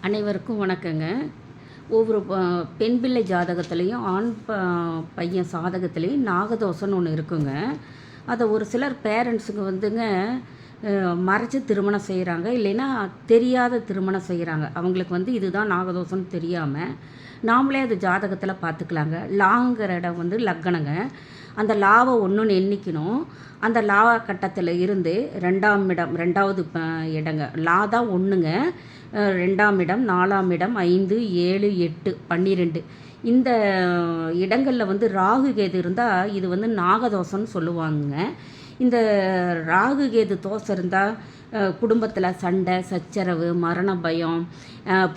அனைவருக்கும் வணக்கங்க. ஒவ்வொரு பெண் பிள்ளை ஜாதகத்துலேயும் பையன் சாதகத்துலேயும் நாகதோஷம்னு ஒன்று இருக்குங்க. அதை ஒரு சிலர் பேரண்ட்ஸுங்க வந்துங்க மறைச்சி திருமணம் செய்கிறாங்க, இல்லைன்னா தெரியாத திருமணம் செய்கிறாங்க. அவங்களுக்கு வந்து இதுதான் நாகதோஷம்னு தெரியாமல் நாமளே அது ஜாதகத்தில் பார்த்துக்கலாங்க. லாங்கிற இடம் வந்து லக்கணங்க. அந்த லாவை ஒன்றுன்னு எண்ணிக்கணும். அந்த லா கட்டத்தில் இருந்து ரெண்டாம் இடம், ரெண்டாவது இடங்க லா தான் ஒன்றுங்க. ரெண்டாம் இடம், நாலாம் இடம், 5, 7, 8, 12 இந்த இடங்களில் வந்து ராகு கேது இருந்தால் இது வந்து நாகதோஷம்னு சொல்லுவாங்க. இந்த ராகு கேது தோஷம் இருந்தால் குடும்பத்தில் சண்டை, சச்சரவு, மரண பயம்,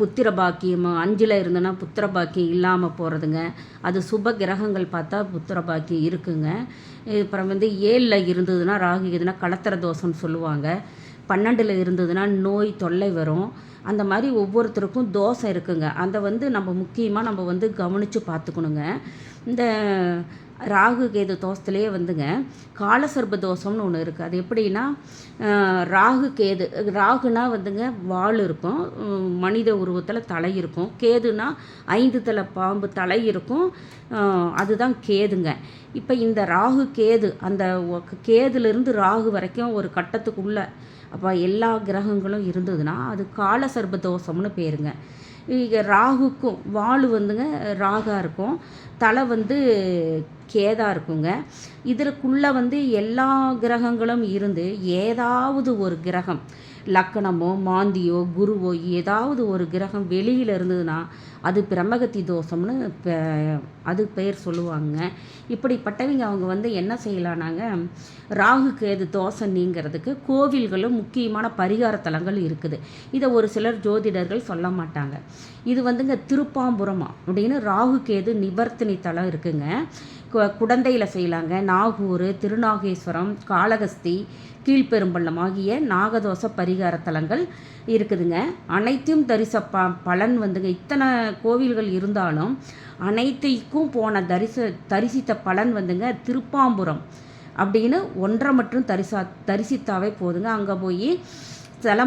புத்திர பாக்கியம் 5ல் இருந்ததுன்னா புத்திர பாக்கியம் இல்லாமல் போகிறதுங்க. அது சுப கிரகங்கள் பார்த்தா புத்திர பாக்கியம் இருக்குங்க. அப்புறம் வந்து 7ல் இருந்ததுன்னா ராகு கேதுனா கலத்திர தோஷம்னு சொல்லுவாங்க. 12ல் இருந்ததுன்னா நோய் தொல்லை வரும். அந்த மாதிரி ஒவ்வொருத்தருக்கும் தோஷம் இருக்குங்க. அதை வந்து நம்ம முக்கியமாக நம்ம வந்து கவனித்து பார்த்துக்கணுங்க. இந்த ராகு கேது தோஷத்துலேயே வந்துங்க காலசர்ப தோஷம்னு ஒன்று இருக்குது. அது எப்படின்னா ராகு கேது, ராகுனா வந்துங்க வால் இருக்கும், மனித உருவத்தில் தலை இருக்கும். கேதுனா 5 தலை பாம்பு தலை இருக்கும், அதுதான் கேதுங்க. இப்போ இந்த ராகு கேது, அந்த கேதுலேருந்து ராகு வரைக்கும் ஒரு கட்டத்துக்குள்ளே அப்போ எல்லா கிரகங்களும் இருந்ததுன்னா அது காலசர்ப தோஷம்னு பேருங்க. இங்கே ராகுக்கும் வால் வந்துங்க ராகா இருக்கும், தலை வந்து கேதா இருக்குங்க. இதற்குள்ளே வந்து எல்லா கிரகங்களும் இருந்து ஏதாவது ஒரு கிரகம் லக்கணமோ மாந்தியோ குருவோ ஏதாவது ஒரு கிரகம் வெளியில் இருந்ததுன்னா அது பிரம்மகத்தி தோஷம்னு அது பெயர் சொல்லுவாங்க. இப்படிப்பட்டவங்க அவங்க வந்து என்ன செய்யலானாங்க, ராகு கேது தோஷம் நீங்கிறதுக்கு கோவில்களும் முக்கியமான பரிகார தலங்கள் இருக்குது. இதை ஒரு சிலர் ஜோதிடர்கள் சொல்ல மாட்டாங்க. இது வந்துங்க திருப்பாம்புரமா அப்படின்னு ராகு கேது நிவர்த்தனி தலம் இருக்குங்க. குடந்தையில் செய்யலாங்க. நாகூர், திருநாகேஸ்வரம், காளகஸ்தி, கீழ்பெரும்பள்ளம் ஆகிய நாகதோஷ பரிகார தலங்கள் இருக்குதுங்க. அனைத்தையும் பலன் வந்துங்க இத்தனை கோவில்கள் இருந்தாலும் அனைத்தைக்கும் போன தரிசித்த பலன் வந்துங்க திருப்பாம்புரம் அப்படின்னு 1 மட்டும் தரிசித்தாவே போதுங்க. அங்கே போய் சில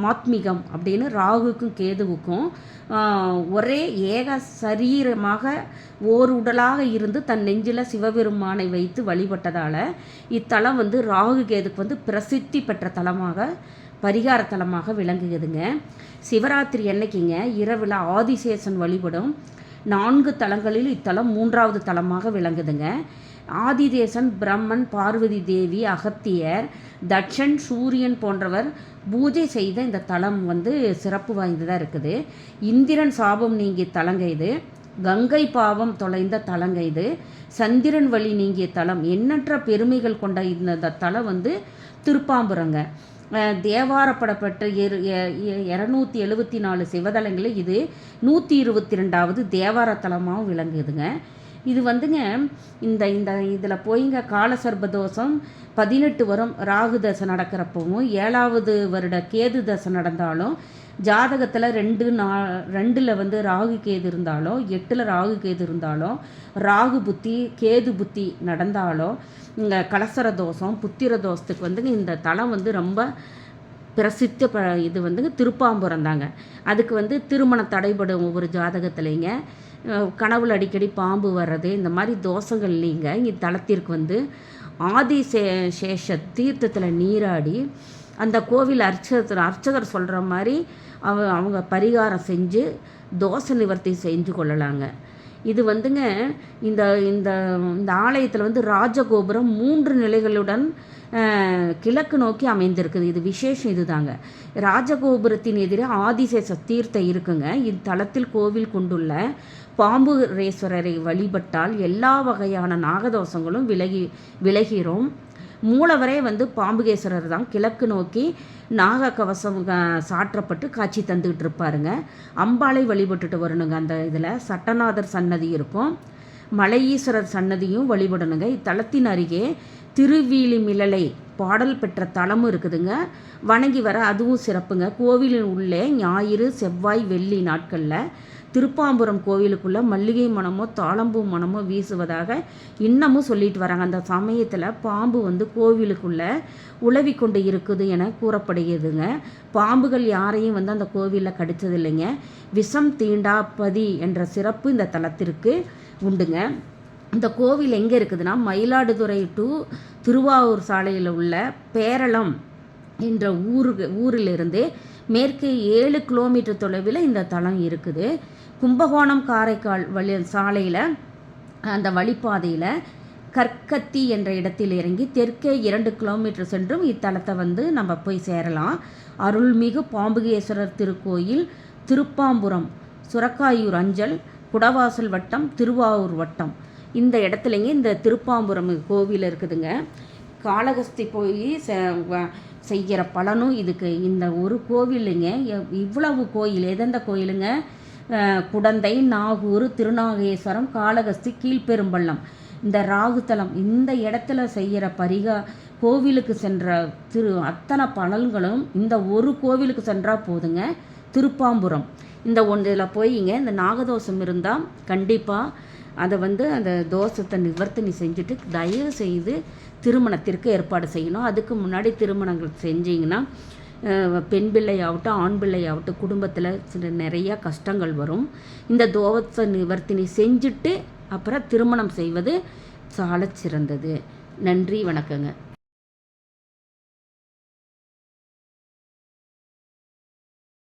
மாத்மிகம் அப்படின்னு ராகுக்கும் கேதுவுக்கும் ஒரே ஏக சரீரமாக ஓர் உடலாக இருந்து தன் நெஞ்சில் சிவபெருமானை வைத்து வழிபட்டதால் இத்தலம் வந்து ராகு கேதுக்கு வந்து பிரசித்தி பெற்ற தலமாக பரிகார தலமாக விளங்குகிறதுங்க. சிவராத்திரி அன்னைக்குங்க இரவில் ஆதிசேஷன் வழிபடும் 4 தலங்களில் இத்தலம் 3வது தலமாக விளங்குதுங்க. ஆதிதேசன், பிரம்மன், பார்வதி தேவி, அகத்தியர், தட்சன், சூரியன் போன்றவர் பூஜை செய்த இந்த தலம் வந்து சிறப்பு வாய்ந்ததாக இருக்குது. இந்திரன் சாபம் நீங்கிய தலங்க இது. கங்கை பாவம் தொலைந்த தலங்க இது. சந்திரன் வழி நீங்கிய தலம். எண்ணற்ற பெருமைகள் கொண்ட இந்த தலம் வந்து திருப்பாம்புரங்க. தேவாரப்படப்பட்ட 274 சிவதலங்களில் இது 122வது தேவார தலமாகவும் விளங்குதுங்க. இது வந்துங்க இந்த இந்த இதில் போய்ங்க காலசர்ப தோஷம் 18 வரும் ராகு தசை நடக்கிறப்பவும் 7வது வருட கேது தசை நடந்தாலும் ஜாதகத்தில் 2ல் வந்து ராகு கேது இருந்தாலும் 8ல் ராகு கேது இருந்தாலும் ராகு புத்தி கேது புத்தி நடந்தாலும் இங்கே கலசர தோஷம் புத்திர தோஷத்துக்கு வந்துங்க இந்த தலம் வந்து ரொம்ப பிரசித்த இது வந்துங்க திருப்பாம்புரம் தாங்க. அதுக்கு வந்து திருமண தடைபடும் ஒவ்வொரு ஜாதகத்துலேங்க கனவுல அடிக்கடி பாம்பு வர்றது இந்த மாதிரி தோஷங்கள் இல்லைங்க. இத்தலத்திற்கு வந்து ஆதிசேஷ தீர்த்தத்தில் நீராடி அந்த கோவில் அர்ச்சகர் சொல்கிற மாதிரி அவங்க பரிகாரம் செஞ்சு தோஷ நிவர்த்தி செஞ்சு கொள்ளலாங்க. இது வந்துங்க இந்த இந்த இந்த ஆலயத்தில் வந்து ராஜகோபுரம் 3 நிலைகளுடன் கிழக்கு நோக்கி அமைந்திருக்குது. இது விசேஷம் இதுதாங்க. ராஜகோபுரத்தின் எதிரே ஆதிசேஷ தீர்த்தம் இருக்குங்க. இத்தலத்தில் கோவில் கொண்டுள்ள பாம்புரேஸ்வரரை வழிபட்டால் எல்லா வகையான நாகதோஷங்களும் விலகிறோம். மூலவரே வந்து பாம்புகேஸ்வரர் தான். கிழக்கு நோக்கி நாக கவசம் சாற்றப்பட்டு காட்சி தந்துக்கிட்டு இருப்பாருங்க. அம்பாளை வழிபட்டுட்டு வரணுங்க. அந்த இதில் சட்டநாதர் சன்னதி இருக்கும், மலையீஸ்வரர் சன்னதியும் வழிபடணுங்க. இத்தலத்தின் அருகே திருவீலிமிழலை பாடல் பெற்ற தலமும் இருக்குதுங்க. வணங்கி வர அதுவும் சிறப்புங்க. கோவிலின் உள்ளே ஞாயிறு, செவ்வாய், வெள்ளி நாட்களில் திருப்பாம்புரம் கோவிலுக்குள்ளே மல்லிகை மணமோ தாளம்பூ மணமோ வீசுவதாக இன்னமும் சொல்லிட்டு வராங்க. அந்த சமயத்தில் பாம்பு வந்து கோவிலுக்குள்ளே உலவி கொண்டு இருக்குது என கூறப்படுகிறதுங்க. பாம்புகள் யாரையும் வந்து அந்த கோவிலில் கடித்தது இல்லைங்க. விஷம் தீண்டாப்பதி என்ற சிறப்பு இந்த தலத்திற்கு உண்டுங்க. இந்த கோவில் எங்கே இருக்குதுன்னா மயிலாடுதுறை டு திருவாரூர் சாலையில் உள்ள பேரளம் என்ற ஊரிலிருந்து மேற்கே 7 கிலோமீட்டர் தொலைவில் இந்த தலம் இருக்குது. கும்பகோணம் காரைக்கால் சாலையில் அந்த வழிப்பாதையில் கற்கத்தி என்ற இடத்தில் இறங்கி தெற்கே 2 கிலோமீட்டர் சென்றும் இத்தலத்தை வந்து நம்ம போய் சேரலாம். அருள்மிகு பாம்புகேஸ்வரர் திருக்கோயில், திருப்பாம்புரம், சுரக்காயூர் அஞ்சல், குடவாசல் வட்டம், திருவாரூர் வட்டம். இந்த இடத்துலைங்க இந்த திருப்பாம்புரம் கோவில் இருக்குதுங்க. காளகஸ்தி போய் செய்கிற பலனும் இதுக்கு இந்த ஒரு கோவிலுங்க. இவ்வளவு கோயில் எதெந்த கோயிலுங்க? குடந்தை, நாகூர், திருநாகேஸ்வரம், காளகஸ்தி, கீழ்பெரும்பள்ளம், இந்த ராகுத்தலம், இந்த இடத்துல செய்கிற கோவிலுக்கு சென்ற அத்தனை பலன்களும் இந்த ஒரு கோவிலுக்கு சென்றால் போதுங்க. திருப்பாம்புரம் இந்த ஒன்றில் போயிங்க இந்த நாகதோஷம் இருந்தால் கண்டிப்பாக அதை வந்து அந்த தோஷத்தை நிவர்த்தனை செஞ்சுட்டு தயவு செய்து திருமணத்திற்கு ஏற்பாடு செய்யணும். அதுக்கு முன்னாடி திருமணங்கள் செஞ்சிங்கன்னா பெண் பிள்ளையாகட்டும் ஆண் பிள்ளையாகட்டும் குடும்பத்தில் நிறையா கஷ்டங்கள் வரும். இந்த தோஷ நிவர்த்தனை செஞ்சுட்டு அப்புறம் திருமணம் செய்வது சாலச் சிறந்தது. நன்றி, வணக்கங்க.